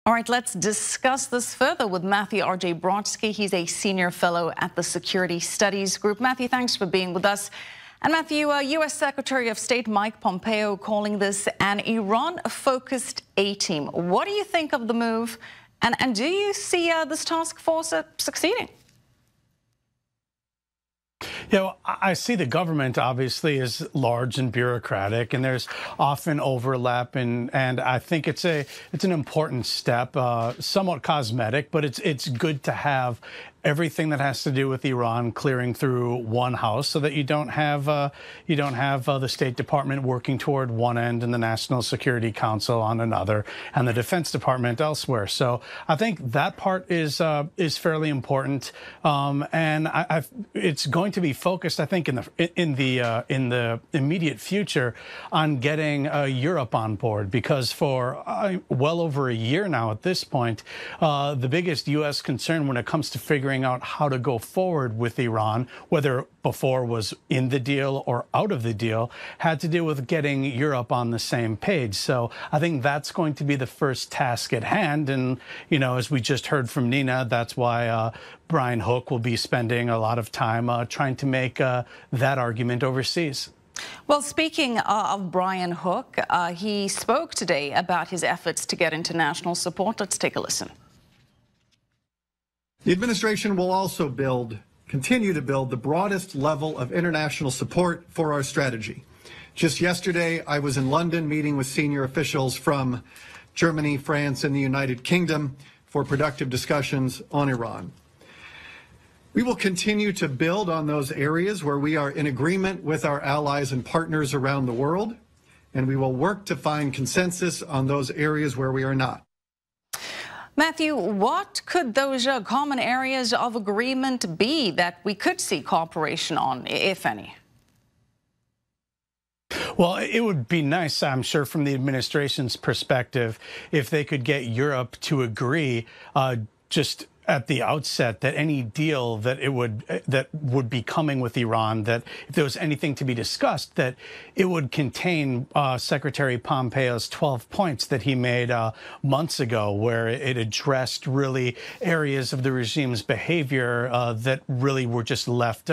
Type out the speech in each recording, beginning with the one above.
All right, let's discuss this further with Matthew RJ Brodsky. He's a senior fellow at the Security Studies Group. Matthew, thanks for being with us. And Matthew, U.S. Secretary of State Mike Pompeo calling this an Iran-focused A-team. What do you think of the move? And do you see this task force succeeding? You know, I see the government obviously is large and bureaucratic, and there's often overlap, and I think it's an important step, somewhat cosmetic, but it's good to have everything that has to do with Iran clearing through one house, so that you don't have the State Department working toward one end and the National Security Council on another, and the Defense Department elsewhere. So I think that part is fairly important, and it's going to be focused, I think, in the immediate future on getting Europe on board, because for well over a year now at this point, the biggest U.S. concern when it comes to figuring out how to go forward with Iran, whether before was in the deal or out of the deal, had to do with getting Europe on the same page. So I think that's going to be the first task at hand. And, you know, as we just heard from Nina, that's why Brian Hook will be spending a lot of time trying to make that argument overseas. Well, speaking of Brian Hook, he spoke today about his efforts to get international support. Let's take a listen. The administration will also continue to build the broadest level of international support for our strategy. Just yesterday, I was in London meeting with senior officials from Germany, France, and the United Kingdom for productive discussions on Iran. We will continue to build on those areas where we are in agreement with our allies and partners around the world, and we will work to find consensus on those areas where we are not. Matthew, what could those common areas of agreement be that we could see cooperation on, if any? Well, it would be nice, I'm sure, from the administration's perspective, if they could get Europe to agree just at the outset that any deal that would be coming with Iran, that if there was anything to be discussed, that it would contain Secretary Pompeo's 12 points that he made months ago, where it addressed really areas of the regime's behavior that really were just left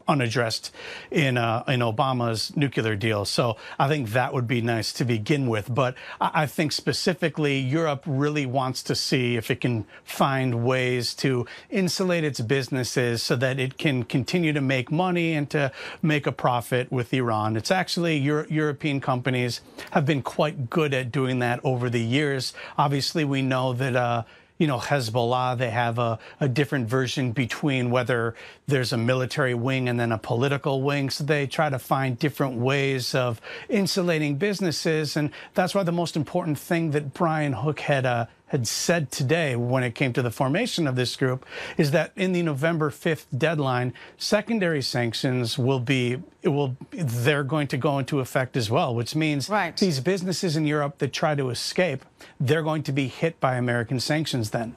unaddressed in Obama's nuclear deal. So I think that would be nice to begin with. But I think specifically Europe really wants to see if it can find ways to insulate its businesses so that it can continue to make money and to make a profit with Iran. It's actually European companies have been quite good at doing that over the years. Obviously, we know that you know, Hezbollah, they have a different version between whether there's a military wing and then a political wing. So they try to find different ways of insulating businesses. And that's why the most important thing that Brian Hook had said today when it came to the formation of this group is that in the November 5th deadline, secondary sanctions they're going to go into effect as well, which means these businesses in Europe that try to escape, they're going to be hit by American sanctions then.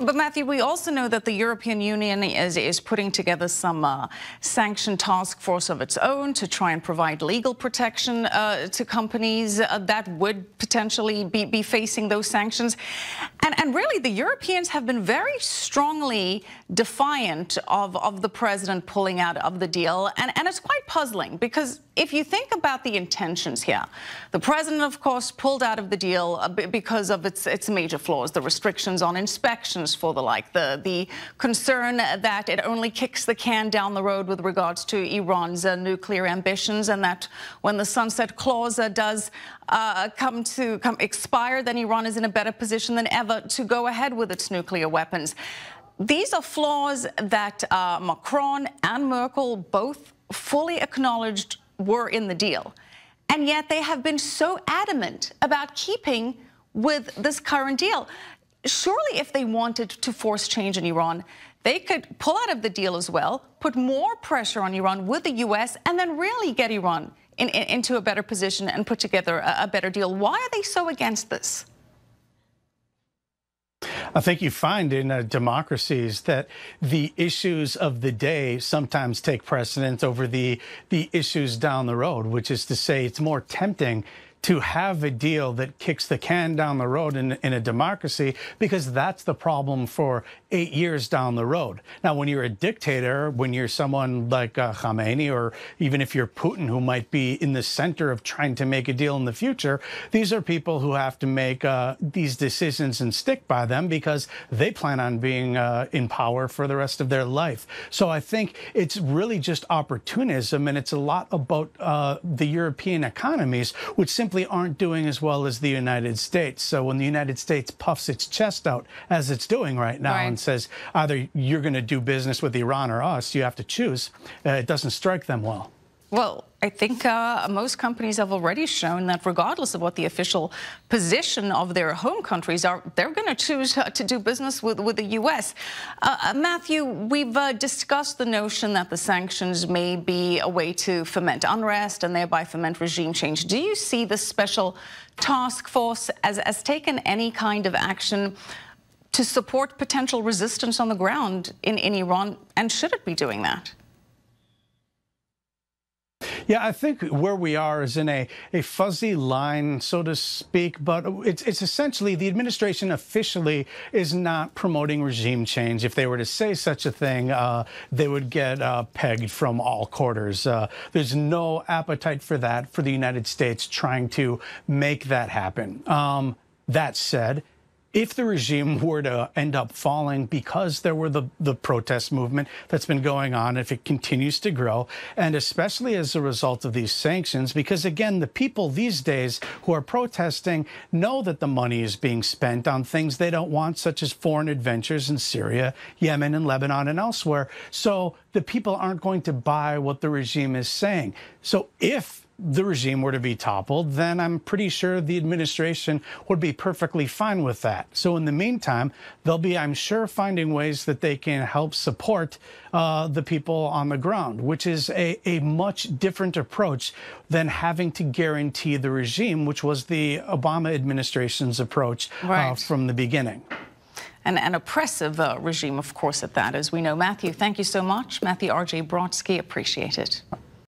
But Matthew, we also know that the European Union is putting together some sanction task force of its own to try and provide legal protection to companies that would potentially be facing those sanctions. And really, the Europeans have been very strongly defiant of the president pulling out of the deal. And it's quite puzzling, because if you think about the intentions here, the president, of course, pulled out of the deal because of its major flaws, the restrictions on inspections for the like, the concern that it only kicks the can down the road with regards to Iran's nuclear ambitions, and that when the sunset clause does come expire, then Iran is in a better position than ever to go ahead with its nuclear weapons. These are flaws that Macron and Merkel both fully acknowledged were in the deal. And yet they have been so adamant about keeping with this current deal. Surely if they wanted to force change in Iran, they could pull out of the deal as well, put more pressure on Iran with the U.S., and then really get Iran into a better position and put together a better deal. Why are they so against this? I think you find in democracies that the issues of the day sometimes take precedence over the issues down the road, which is to say it's more tempting to have a deal that kicks the can down the road in a democracy, because that's the problem for 8 years down the road. Now, when you're a dictator, when you're someone like Khamenei, or even if you're Putin, who might be in the center of trying to make a deal in the future, these are people who have to make these decisions and stick by them because they plan on being in power for the rest of their life. So I think it's really just opportunism, and it's a lot about the European economies, which simply aren't doing as well as the United States. So when the United States puffs its chest out, as it's doing right now, and says either you're going to do business with Iran or us, you have to choose, it doesn't strike them well. Well, I think most companies have already shown that regardless of what the official position of their home countries are, they're going to choose to do business with the U.S. Matthew, we've discussed the notion that the sanctions may be a way to foment unrest and thereby foment regime change. Do you see the special task force as taken any kind of action to support potential resistance on the ground in Iran, and should it be doing that? Yeah, I think where we are is in a fuzzy line, so to speak, but it's essentially the administration officially is not promoting regime change. If they were to say such a thing, they would get pegged from all quarters. There's no appetite for that, for the United States trying to make that happen. That said, if the regime were to end up falling because there were the protest movement that's been going on, if it continues to grow, and especially as a result of these sanctions, because again, the people these days who are protesting know that the money is being spent on things they don't want, such as foreign adventures in Syria, Yemen, and Lebanon, and elsewhere. So the people aren't going to buy what the regime is saying. So if the regime were to be toppled, then I'm pretty sure the administration would be perfectly fine with that. So in the meantime, they'll be, I'm sure, finding ways that they can help support the people on the ground, which is a much different approach than having to guarantee the regime, which was the Obama administration's approach from the beginning. And an oppressive regime, of course, at that, as we know. Matthew, thank you so much. Matthew, RJ Brodsky, appreciate it.